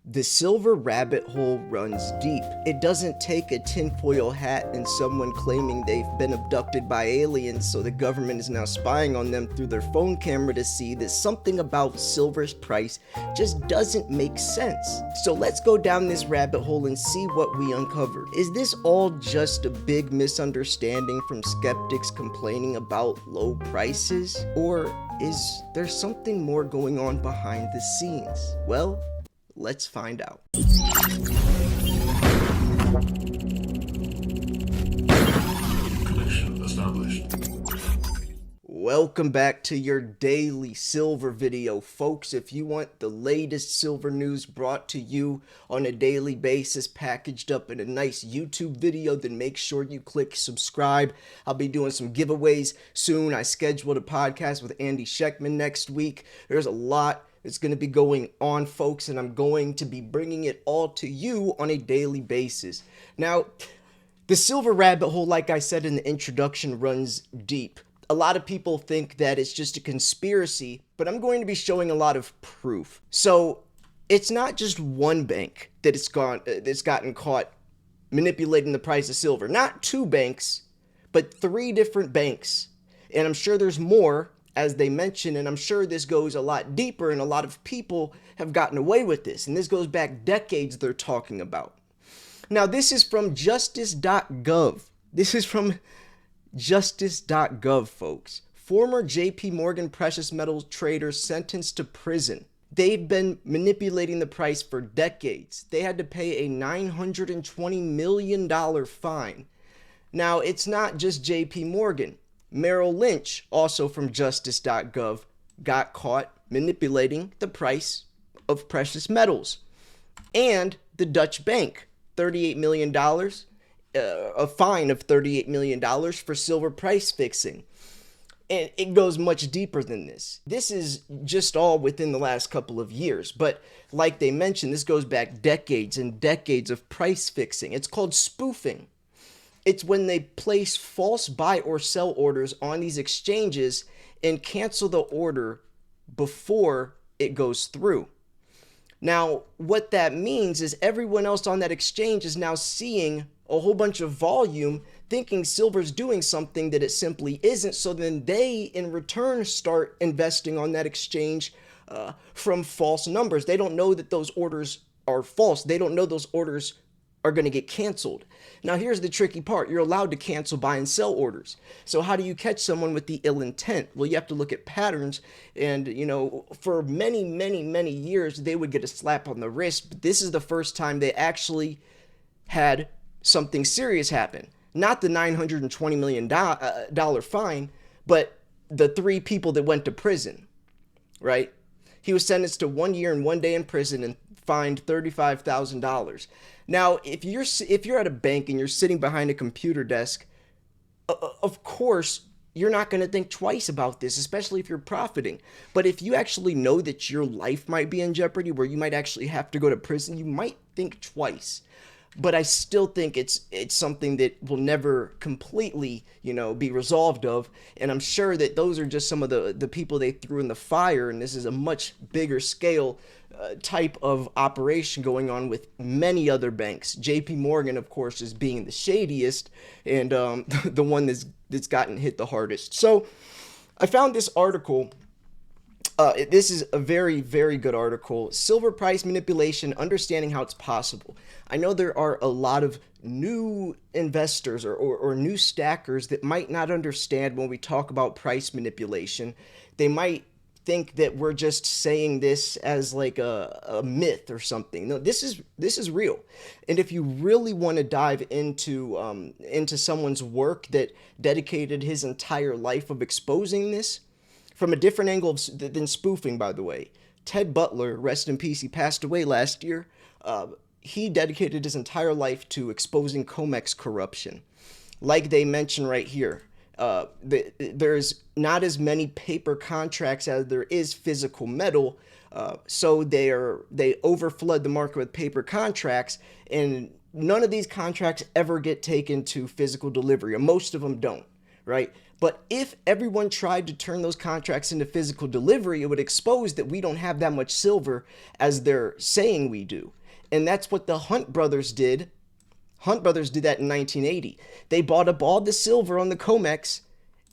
The silver rabbit hole runs deep. It doesn't take a tinfoil hat and someone claiming they've been abducted by aliens, so the government is now spying on them through their phone camera to see that something about silver's price just doesn't make sense. So let's go down this rabbit hole and see what we uncover. Is this all just a big misunderstanding from skeptics complaining about low prices? Or is there something more going on behind the scenes? Well, let's find out. Connection established. Welcome back to your daily silver video, folks. If you want the latest silver news brought to you on a daily basis, packaged up in a nice YouTube video, then make sure you click subscribe. I'll be doing some giveaways soon. I scheduled a podcast with Andy Sheckman next week. There's a lot it's going to be going on, folks, and I'm going to be bringing it all to you on a daily basis. Now, the silver rabbit hole, like I said in the introduction, runs deep. A lot of people think that it's just a conspiracy, but I'm going to be showing a lot of proof. So it's not just one bank that's gotten caught manipulating the price of silver. Not two banks, but three different banks. And I'm sure there's more, as they mentioned, and I'm sure this goes a lot deeper, and a lot of people have gotten away with this. And this goes back decades they're talking about. Now, this is from justice.gov. This is from justice.gov, folks. Former JP Morgan precious metals traders sentenced to prison. They've been manipulating the price for decades. They had to pay a $920 million fine. Now, it's not just JP Morgan. Merrill Lynch, also from justice.gov, got caught manipulating the price of precious metals. And the Dutch bank, $38 million, a fine of $38 million for silver price fixing. And it goes much deeper than this. This is just all within the last couple of years. But like they mentioned, this goes back decades and decades of price fixing. It's called spoofing. It's when they place false buy or sell orders on these exchanges and cancel the order before it goes through. Now, what that means is everyone else on that exchange is now seeing a whole bunch of volume, thinking silver's doing something that it simply isn't. So then they, in return, start investing on that exchange from false numbers. They don't know that those orders are false. They don't know those orders are going to get canceled. Now, here's the tricky part. You're allowed to cancel buy and sell orders. So how do you catch someone with the ill intent? Well, you have to look at patterns. And, for many, many, many years, they would get a slap on the wrist. But this is the first time they actually had something serious happen. Not the $920 million dollar fine, but the three people that went to prison, right? He was sentenced to 1 year and 1 day in prison and fined $35,000. Now, if you're at a bank and you're sitting behind a computer desk, of course, you're not going to think twice about this, especially if you're profiting. But if you actually know that your life might be in jeopardy, where you might actually have to go to prison, you might think twice. But I still think it's something that will never completely, be resolved of. And I'm sure that those are just some of the people they threw in the fire. And this is a much bigger scale type of operation going on with many other banks. JP Morgan, of course, is being the shadiest and the one that's gotten hit the hardest. So I found this article. This is a very, very good article. Silver price manipulation, understanding how it's possible. I know there are a lot of new investors or new stackers that might not understand when we talk about price manipulation. They might think that we're just saying this as like a myth or something. No, this is real. And if you really want to dive into someone's work that dedicated his entire life of exposing this, from a different angle than spoofing, by the way. Ted Butler, rest in peace, he passed away last year. He dedicated his entire life to exposing COMEX corruption. Like they mention right here, there's not as many paper contracts as there is physical metal, so they overflood the market with paper contracts, and none of these contracts ever get taken to physical delivery, or most of them don't. Right? But if everyone tried to turn those contracts into physical delivery, it would expose that we don't have that much silver as they're saying we do. And that's what the Hunt brothers did. Hunt brothers did that in 1980. They bought up all the silver on the COMEX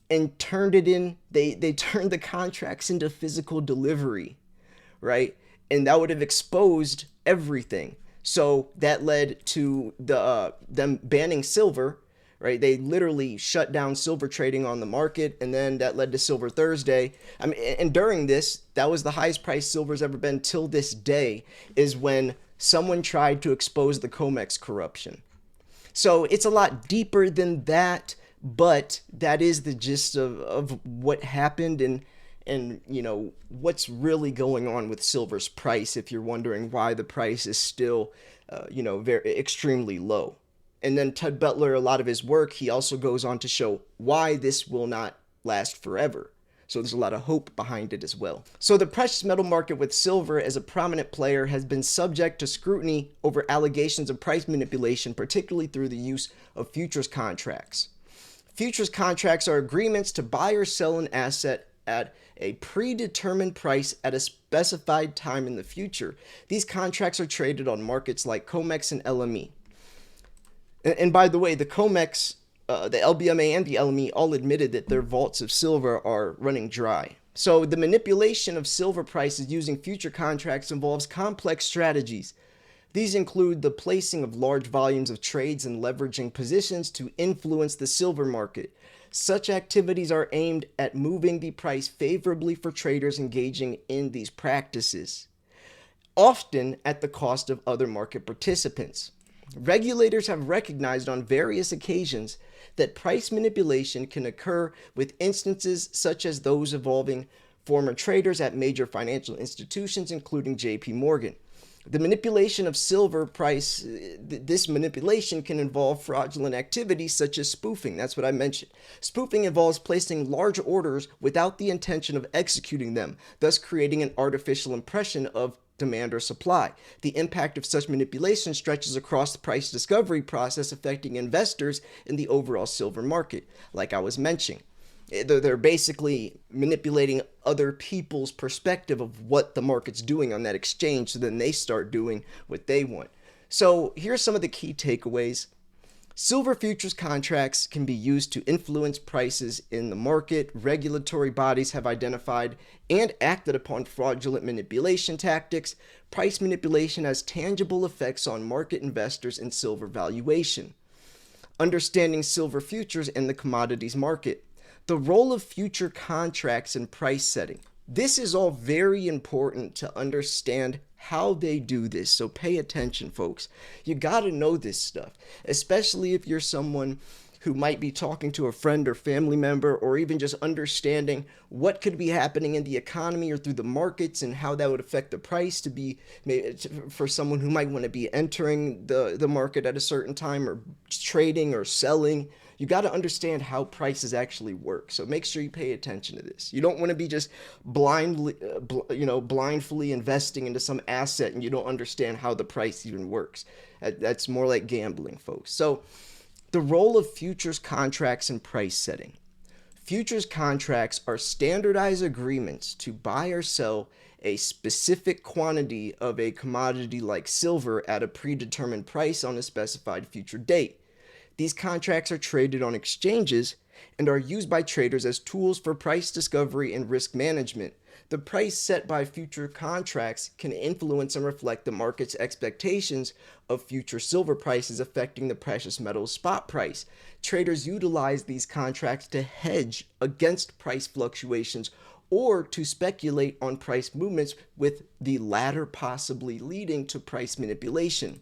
and turned it in. They turned the contracts into physical delivery, right? And that would have exposed everything. So that led to them banning silver, right? They literally shut down silver trading on the market, and then that led to Silver Thursday. I mean, and during this, that was the highest price silver's ever been till this day, is when someone tried to expose the COMEX corruption. So it's a lot deeper than that, but that is the gist of what happened, and what's really going on with silver's price, if you're wondering why the price is still very extremely low. And then Ted Butler, a lot of his work, he also goes on to show why this will not last forever. So there's a lot of hope behind it as well. So the precious metal market with silver as a prominent player has been subject to scrutiny over allegations of price manipulation, particularly through the use of futures contracts. Futures contracts are agreements to buy or sell an asset at a predetermined price at a specified time in the future. These contracts are traded on markets like COMEX and LME. And by the way, the COMEX, the LBMA and the LME all admitted that their vaults of silver are running dry. So the manipulation of silver prices using future contracts involves complex strategies. These include the placing of large volumes of trades and leveraging positions to influence the silver market. Such activities are aimed at moving the price favorably for traders engaging in these practices, often at the cost of other market participants. Regulators have recognized on various occasions that price manipulation can occur with instances such as those involving former traders at major financial institutions, including JP Morgan. The manipulation of silver price, this manipulation can involve fraudulent activities such as spoofing. That's what I mentioned. Spoofing involves placing large orders without the intention of executing them, thus creating an artificial impression of demand or supply. The impact of such manipulation stretches across the price discovery process, affecting investors in the overall silver market, like I was mentioning. They're basically manipulating other people's perspective of what the market's doing on that exchange, so then they start doing what they want. So here's some of the key takeaways. Silver futures contracts can be used to influence prices in the market. Regulatory bodies have identified and acted upon fraudulent manipulation tactics. Price manipulation has tangible effects on market investors and silver valuation. Understanding silver futures and the commodities market. The role of future contracts in price setting. This is all very important to understand how they do this. So pay attention, folks. You got to know this stuff, especially if you're someone who might be talking to a friend or family member, or even just understanding what could be happening in the economy or through the markets and how that would affect the price for someone who might want to be entering the market at a certain time, or trading or selling. You got to understand how prices actually work. So make sure you pay attention to this. You don't want to be just blindly investing into some asset and you don't understand how the price even works. That's more like gambling, folks. So the role of futures contracts in price setting. Futures contracts are standardized agreements to buy or sell a specific quantity of a commodity like silver at a predetermined price on a specified future date. These contracts are traded on exchanges and are used by traders as tools for price discovery and risk management. The price set by future contracts can influence and reflect the market's expectations of future silver prices, affecting the precious metal's spot price. Traders utilize these contracts to hedge against price fluctuations or to speculate on price movements, with the latter possibly leading to price manipulation.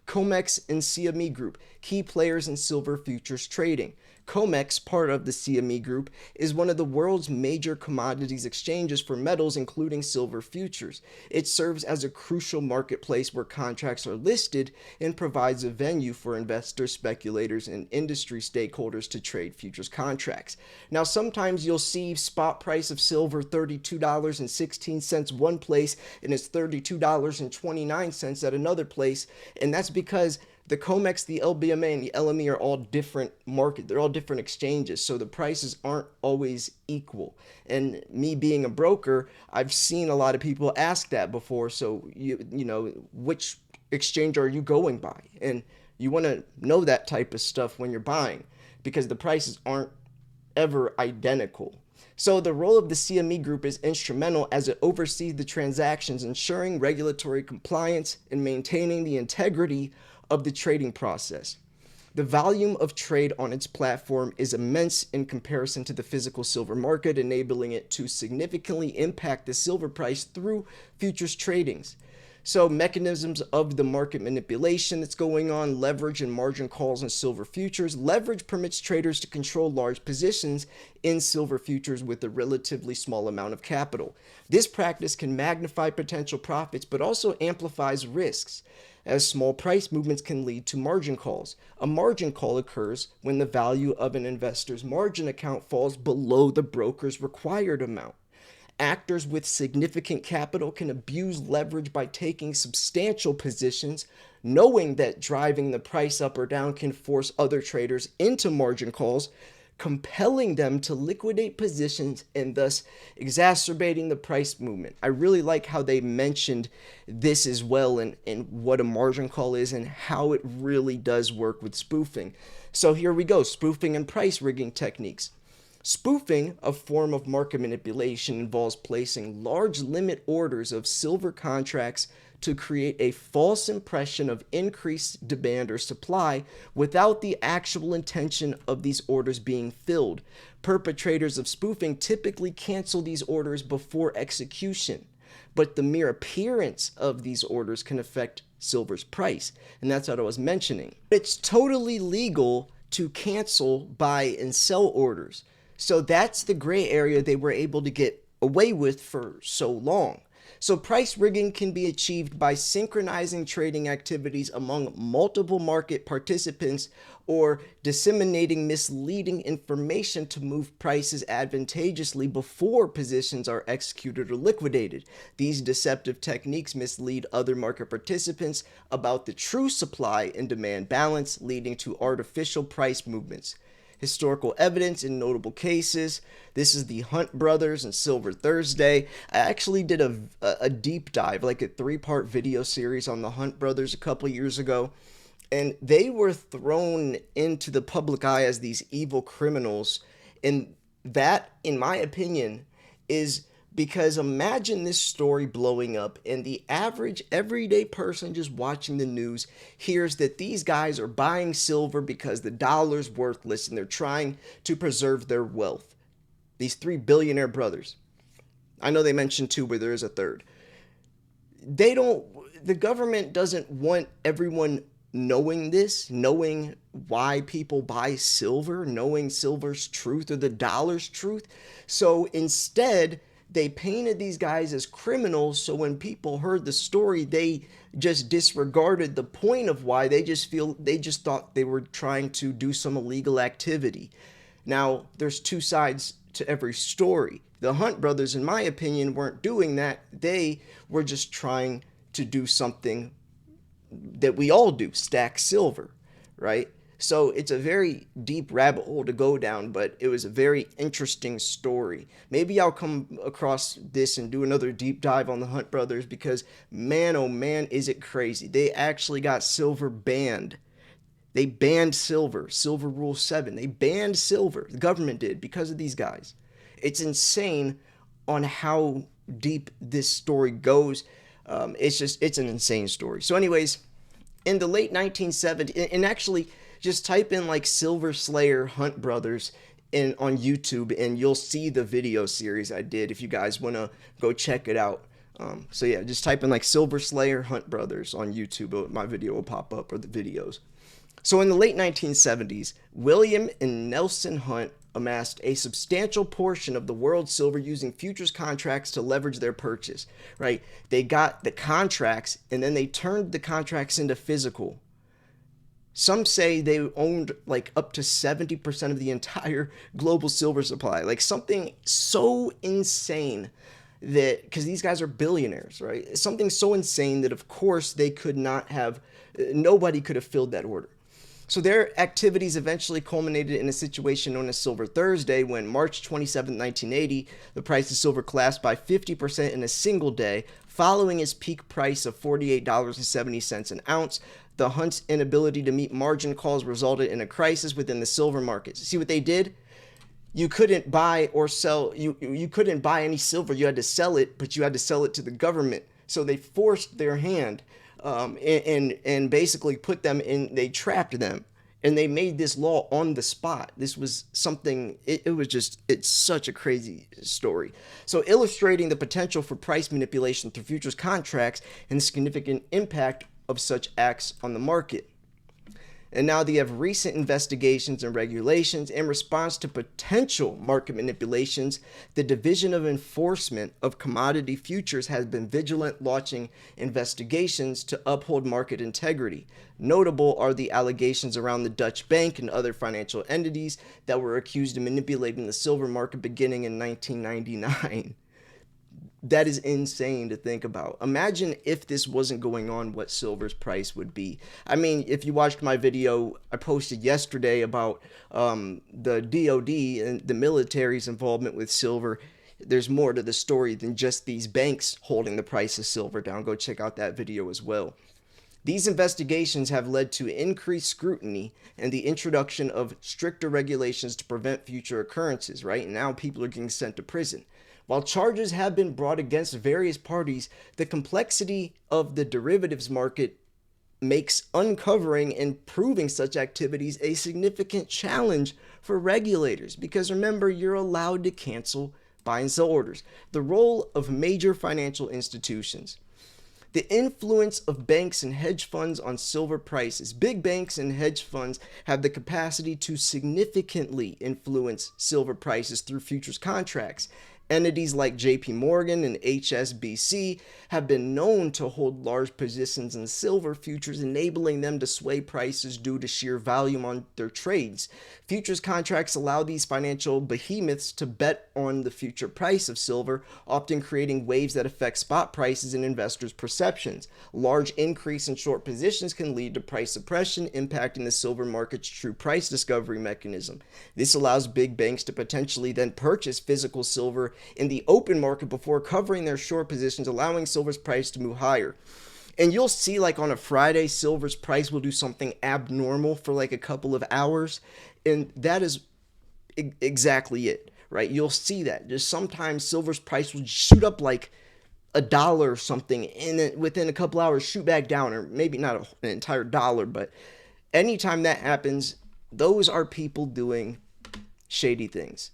COMEX and CME Group, key players in silver futures trading. COMEX, part of the CME Group, is one of the world's major commodities exchanges for metals, including silver futures. It serves as a crucial marketplace where contracts are listed and provides a venue for investors, speculators, and industry stakeholders to trade futures contracts. Now, sometimes you'll see spot price of silver $32.16 one place, and it's $32.29 at another place, and that's because The COMEX, the LBMA, and the LME are all different market. They're all different exchanges, so the prices aren't always equal. And me being a broker, I've seen a lot of people ask that before. So you know, which exchange are you going by? And you want to know that type of stuff when you're buying, because the prices aren't ever identical. So the role of the CME group is instrumental as it oversees the transactions, ensuring regulatory compliance and maintaining the integrity of the trading process. The volume of trade on its platform is immense in comparison to the physical silver market, enabling it to significantly impact the silver price through futures tradings. So mechanisms of the market manipulation that's going on, leverage and margin calls on silver futures. Leverage permits traders to control large positions in silver futures with a relatively small amount of capital. This practice can magnify potential profits, but also amplifies risks, as small price movements can lead to margin calls. A margin call occurs when the value of an investor's margin account falls below the broker's required amount. Actors with significant capital can abuse leverage by taking substantial positions, knowing that driving the price up or down can force other traders into margin calls, compelling them to liquidate positions and thus exacerbating the price movement. I really like how they mentioned this as well, and what a margin call is and how it really does work with spoofing. So here we go, spoofing and price rigging techniques. Spoofing, a form of market manipulation, involves placing large limit orders of silver contracts to create a false impression of increased demand or supply without the actual intention of these orders being filled. Perpetrators of spoofing typically cancel these orders before execution, but the mere appearance of these orders can affect silver's price, and that's what I was mentioning. It's totally legal to cancel, buy, and sell orders. So that's the gray area they were able to get away with for so long. So price rigging can be achieved by synchronizing trading activities among multiple market participants or disseminating misleading information to move prices advantageously before positions are executed or liquidated. These deceptive techniques mislead other market participants about the true supply and demand balance, leading to artificial price movements. Historical evidence in notable cases. This is the Hunt brothers and Silver Thursday. I actually did a deep dive, like a 3-part video series on the Hunt brothers a couple years ago. And they were thrown into the public eye as these evil criminals. And that, in my opinion, is because imagine this story blowing up and the average everyday person just watching the news hears that these guys are buying silver because the dollar's worthless and they're trying to preserve their wealth. These 3 billionaire brothers. I know they mentioned 2, but there is a third. The government doesn't want everyone knowing this, knowing why people buy silver, knowing silver's truth or the dollar's truth. So instead, they painted these guys as criminals, so when people heard the story, they just disregarded the point of why. They just thought they were trying to do some illegal activity. Now, there's 2 sides to every story. The Hunt brothers, in my opinion, weren't doing that. They were just trying to do something that we all do, stack silver, right? So it's a very deep rabbit hole to go down, but it was a very interesting story. Maybe I'll come across this and do another deep dive on the Hunt brothers, because man, oh man, is it crazy. They actually got silver banned. They banned silver, silver rule 7. They banned silver. The government did, because of these guys. It's insane on how deep this story goes. It's an insane story. So anyways, in the late 1970s, and actually just type in like Silver Slayer Hunt Brothers on YouTube and you'll see the video series I did if you guys want to go check it out. So yeah, just type in like Silver Slayer Hunt Brothers on YouTube. My video will pop up, or the videos. So in the late 1970s, William and Nelson Hunt amassed a substantial portion of the world's silver using futures contracts to leverage their purchase, right? They got the contracts and then they turned the contracts into physical. Some say they owned like up to 70% of the entire global silver supply, like something so insane. that, because these guys are billionaires, right? Something so insane that of course they could not have, nobody could have filled that order. So their activities eventually culminated in a situation known as Silver Thursday, when March 27, 1980, the price of silver collapsed by 50% in a single day, following its peak price of $48.70 an ounce. The hunt's inability to meet margin calls resulted in a crisis within the silver markets. See what they did? You couldn't buy or sell, you couldn't buy any silver. You had to sell it, but you had to sell it to the government. So they forced their hand, and basically put them in, they trapped them, and they made this law on the spot. This was something, it was just, it's such a crazy story. So illustrating the potential for price manipulation through futures contracts and the significant impact of such acts on the market. And now they have recent investigations and regulations. In response to potential market manipulations, the Division of Enforcement of Commodity Futures has been vigilant, launching investigations to uphold market integrity. Notable are the allegations around the Dutch bank and other financial entities that were accused of manipulating the silver market beginning in 1999. That is insane to think about. Imagine if this wasn't going on, what silver's price would be. I mean, if you watched my video I posted yesterday about the DOD and the military's involvement with silver, there's more to the story than just these banks holding the price of silver down. Go check out that video as well. These investigations have led to increased scrutiny and the introduction of stricter regulations to prevent future occurrences, right? And now people are getting sent to prison. While charges have been brought against various parties, the complexity of the derivatives market makes uncovering and proving such activities a significant challenge for regulators, because remember, you're allowed to cancel buy and sell orders. The role of major financial institutions. The influence of banks and hedge funds on silver prices. Big banks and hedge funds have the capacity to significantly influence silver prices through futures contracts. Entities like JP Morgan and HSBC have been known to hold large positions in silver futures, enabling them to sway prices due to sheer volume on their trades. Futures contracts allow these financial behemoths to bet on the future price of silver, often creating waves that affect spot prices and investors' perceptions. Large increase in short positions can lead to price suppression, impacting the silver market's true price discovery mechanism. This allows big banks to potentially then purchase physical silver in the open market before covering their short positions, allowing silver's price to move higher. And you'll see, like on a Friday, silver's price will do something abnormal for like a couple of hours, and that is exactly it, right? You'll see that. Just sometimes silver's price will shoot up like $1 or something, and then within a couple hours shoot back down, or maybe not an entire dollar, but anytime that happens, those are people doing shady things.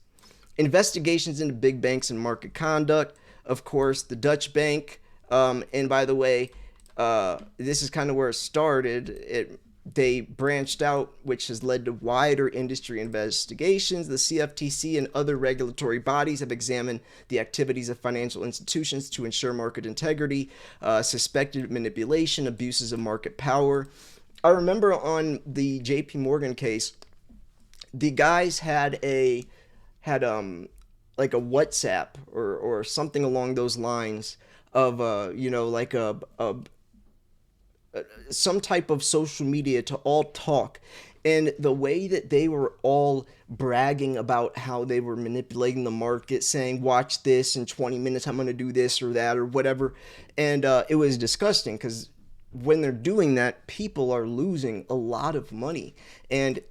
Investigations into big banks and market conduct. Of course, the Dutch bank, and by the way, this is kind of where it started. They branched out, which has led to wider industry investigations. The CFTC and other regulatory bodies have examined the activities of financial institutions to ensure market integrity, suspected manipulation, abuses of market power. I remember on the JP Morgan case, the guys had like a WhatsApp or something along those lines of like some type of social media to all talk. And the way that they were all bragging about how they were manipulating the market, saying, watch this, in 20 minutes I'm going to do this or that or whatever. And it was disgusting, because when they're doing that, people are losing a lot of money. And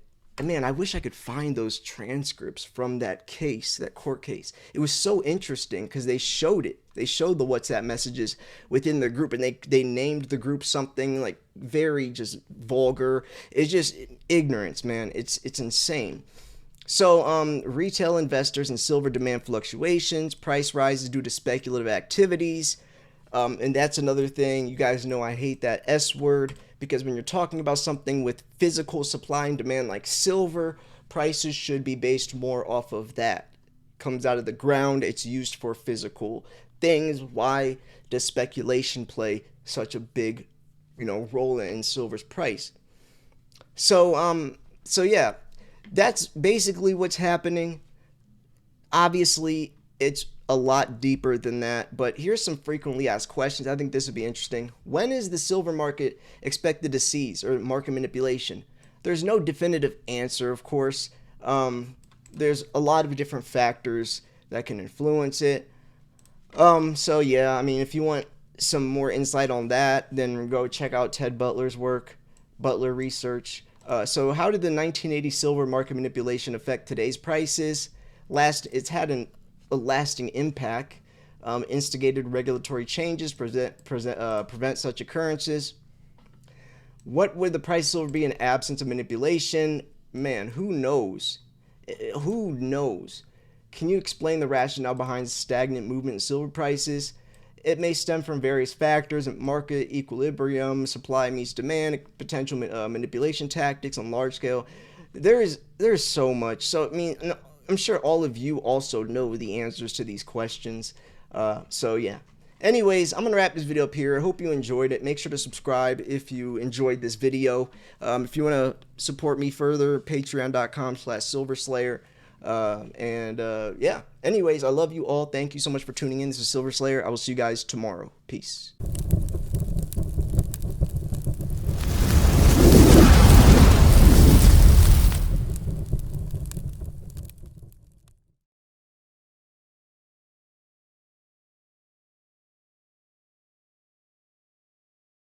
man, I wish I could find those transcripts from that case, that court case. It was so interesting because they showed it. They showed the WhatsApp messages within the group, and they named the group something like very just vulgar. It's just ignorance, man. It's insane. So retail investors and silver demand fluctuations, price rises due to speculative activities. And that's another thing. You guys know I hate that S word, because when you're talking about something with physical supply and demand like silver, prices should be based more off of that. Comes out of the ground, it's used for physical things. Why does speculation play such a big, role in silver's price? So yeah, that's basically what's happening. Obviously, it's a lot deeper than that, but here's some frequently asked questions. I think this would be interesting. When is the silver market expected to cease or market manipulation? There's no definitive answer, of course. There's a lot of different factors that can influence it. So yeah, I mean, if you want some more insight on that, then go check out Ted Butler's work, Butler Research. So how did the 1980 silver market manipulation affect today's prices? It's had a lasting impact, instigated regulatory changes, prevent such occurrences. What would the price of silver be in absence of manipulation? Man, who knows? Who knows? Can you explain the rationale behind stagnant movement in silver prices? It may stem from various factors: market equilibrium, supply meets demand, potential manipulation tactics on large scale. There's so much. So I mean, I'm sure all of you also know the answers to these questions. So yeah. Anyways, I'm gonna wrap this video up here. I hope you enjoyed it. Make sure to subscribe if you enjoyed this video. If you want to support me further, patreon.com/silverslayer. Yeah. Anyways, I love you all. Thank you so much for tuning in. This is Silver Slayer. I will see you guys tomorrow. Peace.